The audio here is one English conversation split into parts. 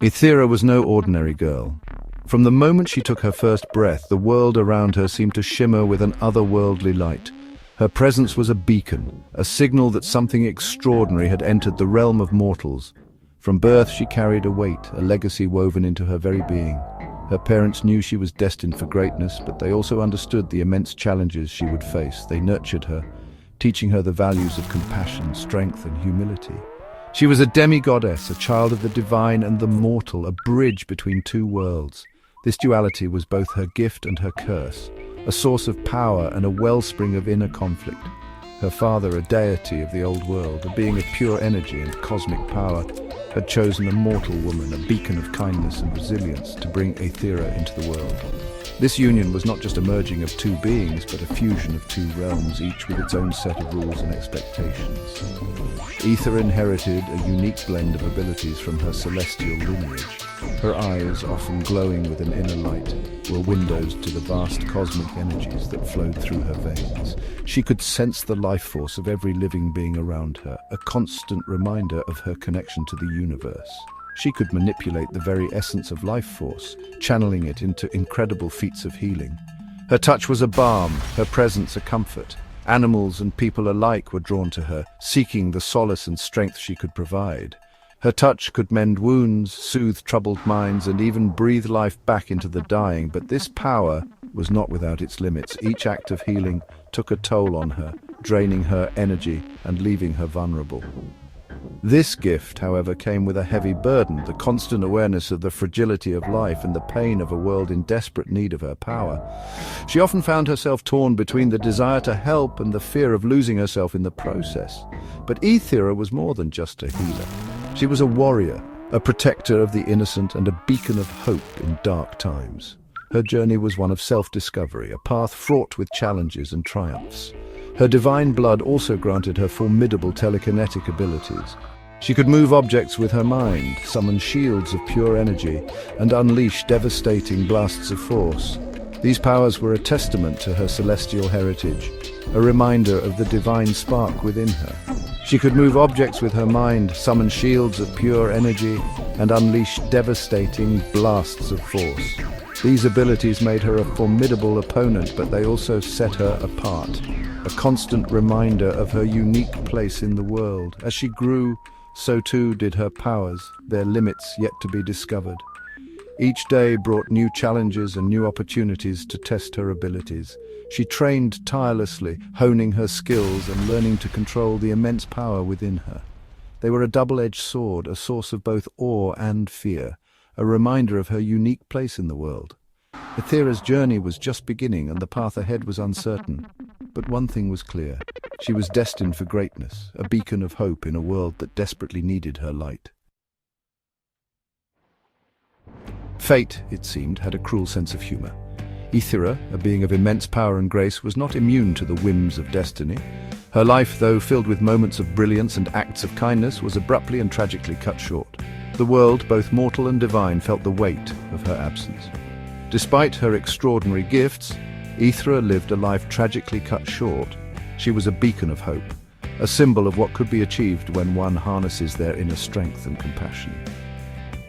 Aethera was no ordinary girl. From the moment she took her first breath, the world around her seemed to shimmer with an otherworldly light. Her presence was a beacon, a signal that something extraordinary had entered the realm of mortals. From birth she carried a weight, a legacy woven into her very being. Her parents knew she was destined for greatness, but they also understood the immense challenges she would face. They nurtured her, teaching her the values of compassion, strength, and humility. She was a demi-goddess, a child of the divine and the mortal, a bridge between two worlds. This duality was both her gift and her curse, a source of power and a wellspring of inner conflict. Her father, a deity of the old world, a being of pure energy and cosmic power, had chosen a mortal woman, a beacon of kindness and resilience, to bring Aethera into the world. This union was not just a merging of two beings, but a fusion of two realms, each with its own set of rules and expectations. Aethera inherited a unique blend of abilities from her celestial lineage. Her eyes, often glowing with an inner light, were windows to the vast cosmic energies that flowed through her veins. She could sense the life force of every living being around her, a constant reminder of her connection to the universe. She could manipulate the very essence of life force, channeling it into incredible feats of healing. Her touch was a balm, her presence a comfort. Animals and people alike were drawn to her, seeking the solace and strength she could provide. Her touch could mend wounds, soothe troubled minds, and even breathe life back into the dying, but this power was not without its limits. Each act of healing took a toll on her, draining her energy and leaving her vulnerable. This gift, however, came with a heavy burden, the constant awareness of the fragility of life and the pain of a world in desperate need of her power. She often found herself torn between the desire to help and the fear of losing herself in the process. But Aethera was more than just a healer. She was a warrior, a protector of the innocent, and a beacon of hope in dark times. Her journey was one of self-discovery, a path fraught with challenges and triumphs. Her divine blood also granted her formidable telekinetic abilities. She could move objects with her mind, summon shields of pure energy, and unleash devastating blasts of force. These powers were a testament to her celestial heritage, a reminder of the divine spark within her. She could move objects with her mind, summon shields of pure energy, and unleash devastating blasts of force. These abilities made her a formidable opponent, but they also set her apart, a constant reminder of her unique place in the world. As she grew, so too did her powers, their limits yet to be discovered. Each day brought new challenges and new opportunities to test her abilities. She trained tirelessly, honing her skills and learning to control the immense power within her. They were a double-edged sword, a source of both awe and fear, a reminder of her unique place in the world. Aethera's journey was just beginning and the path ahead was uncertain. But one thing was clear. She was destined for greatness, a beacon of hope in a world that desperately needed her light. Fate, it seemed, had a cruel sense of humor. Aethera, a being of immense power and grace, was not immune to the whims of destiny. Her life, though filled with moments of brilliance and acts of kindness, was abruptly and tragically cut short. The world, both mortal and divine, felt the weight of her absence. Despite her extraordinary gifts, Aethera lived a life tragically cut short. She was a beacon of hope, a symbol of what could be achieved when one harnesses their inner strength and compassion.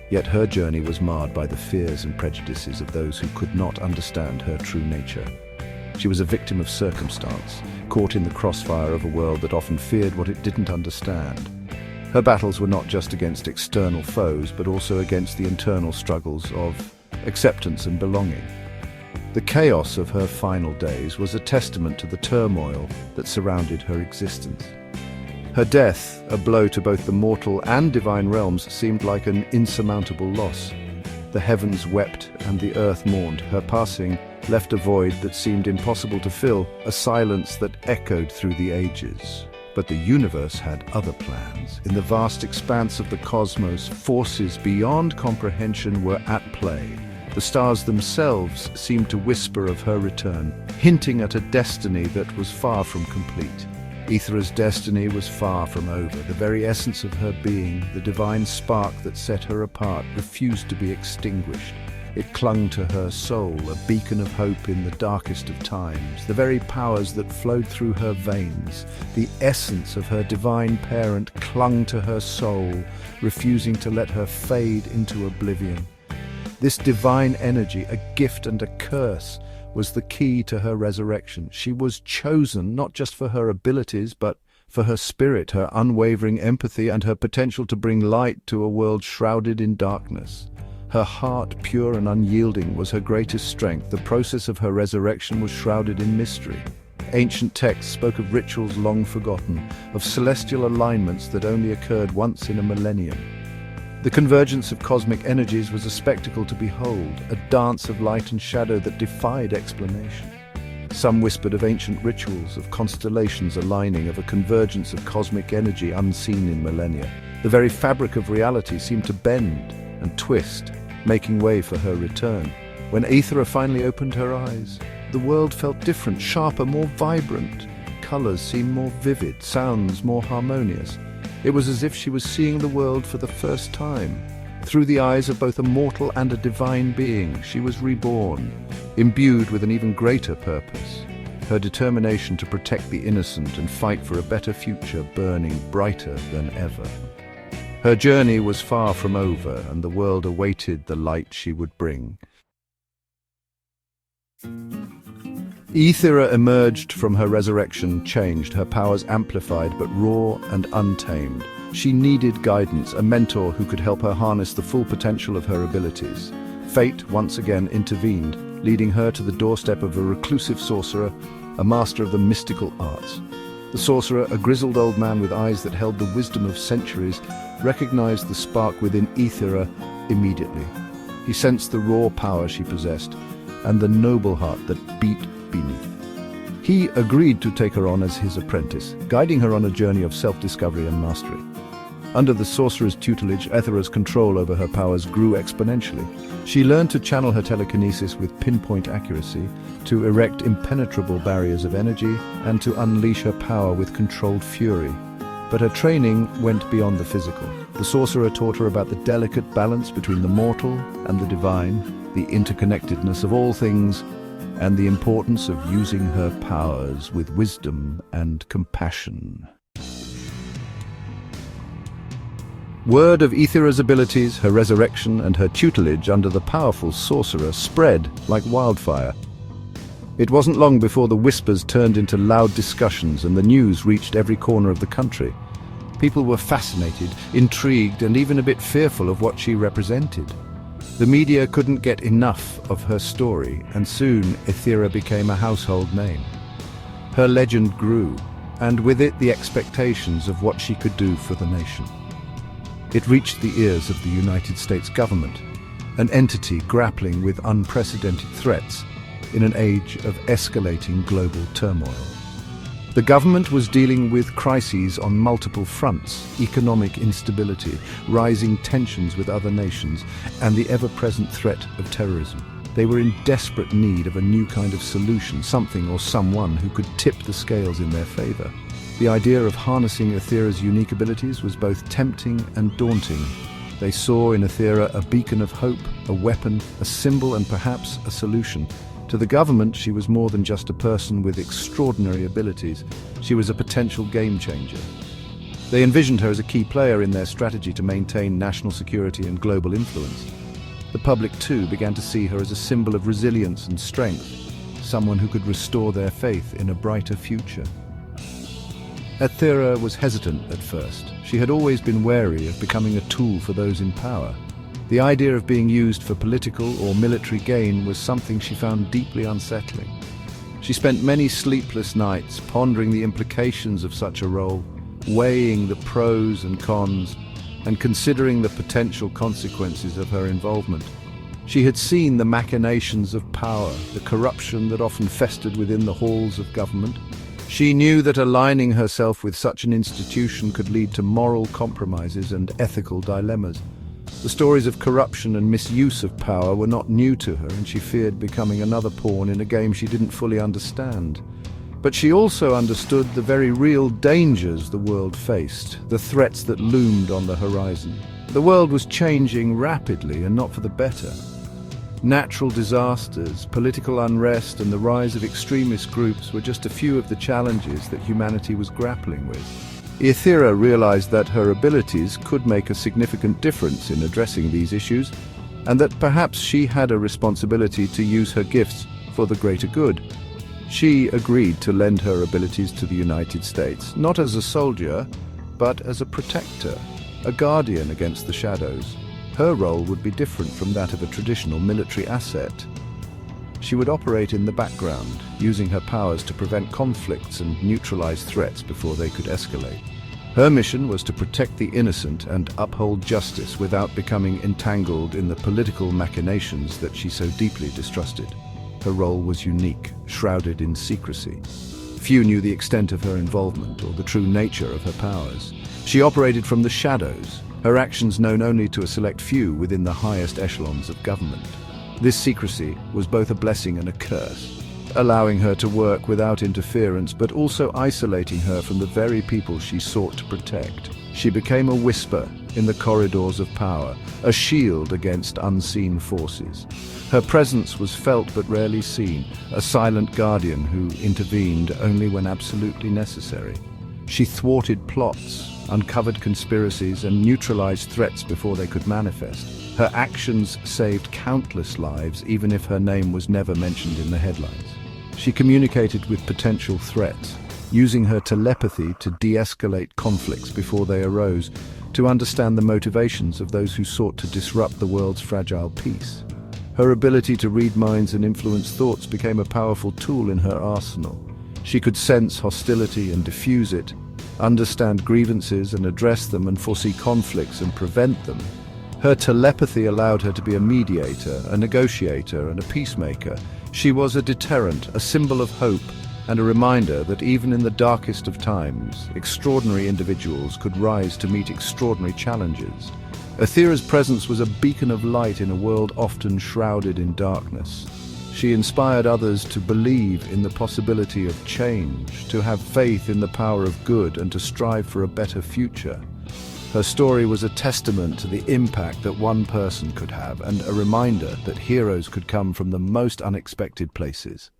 Yet her journey was marred by the fears and prejudices of those who could not understand her true nature. She was a victim of circumstance, caught in the crossfire of a world that often feared what it didn't understand. Her battles were not just against external foes, but also against the internal struggles of acceptance and belonging. The chaos of her final days was a testament to the turmoil that surrounded her existence. Her death, a blow to both the mortal and divine realms, seemed like an insurmountable loss. The heavens wept and the earth mourned. Her passing left a void that seemed impossible to fill, a silence that echoed through the ages. But the universe had other plans. In the vast expanse of the cosmos, forces beyond comprehension were at play. The stars themselves seemed to whisper of her return, hinting at a destiny that was far from complete. Aethera's destiny was far from over. The very essence of her being, the divine spark that set her apart, refused to be extinguished. It clung to her soul, a beacon of hope in the darkest of times. The very powers that flowed through her veins, the essence of her divine parent, clung to her soul, refusing to let her fade into oblivion. This divine energy, a gift and a curse, was the key to her resurrection. She was chosen not just for her abilities, but for her spirit, her unwavering empathy, and her potential to bring light to a world shrouded in darkness. Her heart, pure and unyielding, was her greatest strength. The process of her resurrection was shrouded in mystery. Ancient texts spoke of rituals long forgotten, of celestial alignments that only occurred once in a millennium. The convergence of cosmic energies was a spectacle to behold, a dance of light and shadow that defied explanation. Some whispered of ancient rituals, of constellations aligning, of a convergence of cosmic energy unseen in millennia. The very fabric of reality seemed to bend and twist, making way for her return. When Aethera finally opened her eyes, the world felt different, sharper, more vibrant. Colors seemed more vivid, sounds more harmonious. It was as if she was seeing the world for the first time. Through the eyes of both a mortal and a divine being, she was reborn, imbued with an even greater purpose. Her determination to protect the innocent and fight for a better future burning brighter than ever. Her journey was far from over, and the world awaited the light she would bring. Aethera emerged from her resurrection changed, her powers amplified but raw and untamed. She needed guidance, a mentor who could help her harness the full potential of her abilities. Fate once again intervened, leading her to the doorstep of a reclusive sorcerer, a master of the mystical arts. The sorcerer, a grizzled old man with eyes that held the wisdom of centuries, recognized the spark within Aethera immediately. He sensed the raw power she possessed and the noble heart that beat beneath. He agreed to take her on as his apprentice, guiding her on a journey of self-discovery and mastery. Under the sorcerer's tutelage, Aethera's control over her powers grew exponentially. She learned to channel her telekinesis with pinpoint accuracy, to erect impenetrable barriers of energy, and to unleash her power with controlled fury. But her training went beyond the physical. The sorcerer taught her about the delicate balance between the mortal and the divine, the interconnectedness of all things, and the importance of using her powers with wisdom and compassion. Word of Aethera's abilities, her resurrection, and her tutelage under the powerful sorcerer spread like wildfire. It wasn't long before the whispers turned into loud discussions and the news reached every corner of the country. People were fascinated, intrigued, and even a bit fearful of what she represented. The media couldn't get enough of her story, and soon Aethera became a household name. Her legend grew, and with it the expectations of what she could do for the nation. It reached the ears of the United States government, an entity grappling with unprecedented threats in an age of escalating global turmoil. The government was dealing with crises on multiple fronts: economic instability, rising tensions with other nations, and the ever-present threat of terrorism. They were in desperate need of a new kind of solution, something or someone who could tip the scales in their favor. The idea of harnessing Aethera's unique abilities was both tempting and daunting. They saw in Aethera a beacon of hope, a weapon, a symbol, and perhaps a solution. To the government, she was more than just a person with extraordinary abilities. She was a potential game changer. They envisioned her as a key player in their strategy to maintain national security and global influence. The public, too, began to see her as a symbol of resilience and strength, someone who could restore their faith in a brighter future. Aethera was hesitant at first. She had always been wary of becoming a tool for those in power. The idea of being used for political or military gain was something she found deeply unsettling. She spent many sleepless nights pondering the implications of such a role, weighing the pros and cons, and considering the potential consequences of her involvement. She had seen the machinations of power, the corruption that often festered within the halls of government. She knew that aligning herself with such an institution could lead to moral compromises and ethical dilemmas. The stories of corruption and misuse of power were not new to her, and she feared becoming another pawn in a game she didn't fully understand. But she also understood the very real dangers the world faced, the threats that loomed on the horizon. The world was changing rapidly, and not for the better. Natural disasters, political unrest, and the rise of extremist groups were just a few of the challenges that humanity was grappling with. Aethera realized that her abilities could make a significant difference in addressing these issues, and that perhaps she had a responsibility to use her gifts for the greater good. She agreed to lend her abilities to the United States, not as a soldier, but as a protector, a guardian against the shadows. Her role would be different from that of a traditional military asset. She would operate in the background, using her powers to prevent conflicts and neutralize threats before they could escalate. Her mission was to protect the innocent and uphold justice without becoming entangled in the political machinations that she so deeply distrusted. Her role was unique, shrouded in secrecy. Few knew the extent of her involvement or the true nature of her powers. She operated from the shadows, her actions known only to a select few within the highest echelons of government. This secrecy was both a blessing and a curse, allowing her to work without interference but also isolating her from the very people she sought to protect. She became a whisper in the corridors of power, a shield against unseen forces. Her presence was felt but rarely seen, a silent guardian who intervened only when absolutely necessary. She thwarted plots, uncovered conspiracies, and neutralized threats before they could manifest. Her actions saved countless lives, even if her name was never mentioned in the headlines. She communicated with potential threats, using her telepathy to de-escalate conflicts before they arose, to understand the motivations of those who sought to disrupt the world's fragile peace. Her ability to read minds and influence thoughts became a powerful tool in her arsenal. She could sense hostility and diffuse it, understand grievances and address them, and foresee conflicts and prevent them. Her telepathy allowed her to be a mediator, a negotiator, and a peacemaker. She was a deterrent, a symbol of hope, and a reminder that even in the darkest of times, extraordinary individuals could rise to meet extraordinary challenges. Aethera's presence was a beacon of light in a world often shrouded in darkness. She inspired others to believe in the possibility of change, to have faith in the power of good, and to strive for a better future. Her story was a testament to the impact that one person could have, and a reminder that heroes could come from the most unexpected places.